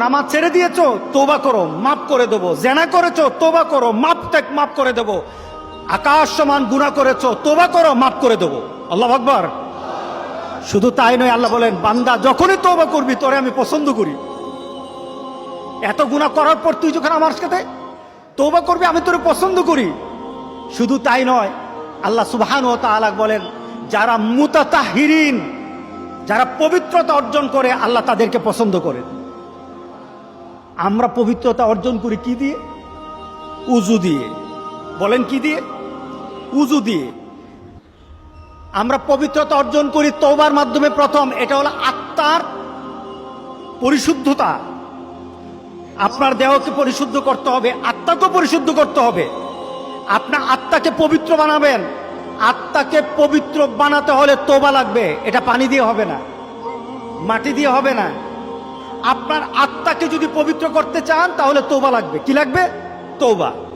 নামাজ ছেড়ে দিয়েছো, তওবা করো, মাফ করে দেবো। জেনা করেছো, তওবা করো, মাফ করে দেবো। আকাশ সমান গুনাহ করেছো, তওবা করো, মাফ করে দেবো। আল্লাহু আকবার। শুধু তাই নয়, আল্লাহ বলেন, বান্দা যখনই তওবা করবি তোরে আমি পছন্দ করি। এত গুনাহ করার পর তুই যখন আমার সাথে তওবা করবি, আমি তোরে পছন্দ করি। শুধু তাই নয়, আল্লাহ সুবহানাহু ওয়া তাআলা বলেন, যারা মুতাতাহহিরিন, যারা পবিত্রতা অর্জন করে, আল্লাহ তাদেরকে পছন্দ করেন। আমরা পবিত্রতা অর্জন করি কি দিয়ে? উযু দিয়ে। বলেন কি দিয়ে? উযু দিয়ে। আমরা পবিত্রতা অর্জন করি তওবার মাধ্যমে। প্রথম, এটা হলো আত্মার পরিশুদ্ধতা। আপনার দেহকে পরিশুদ্ধ করতে হবে, আত্মাকে পরিশুদ্ধ করতে হবে। আপনার আত্মাকে পবিত্র বানাবেন। আত্মাকে পবিত্র বানাতে হলে তওবা লাগবে। এটা পানি দিয়ে হবে না, মাটি দিয়ে হবে না। আপনার আত্মাকে যদি পবিত্র করতে চান তাহলে তওবা লাগবে। কি লাগবে? তওবা।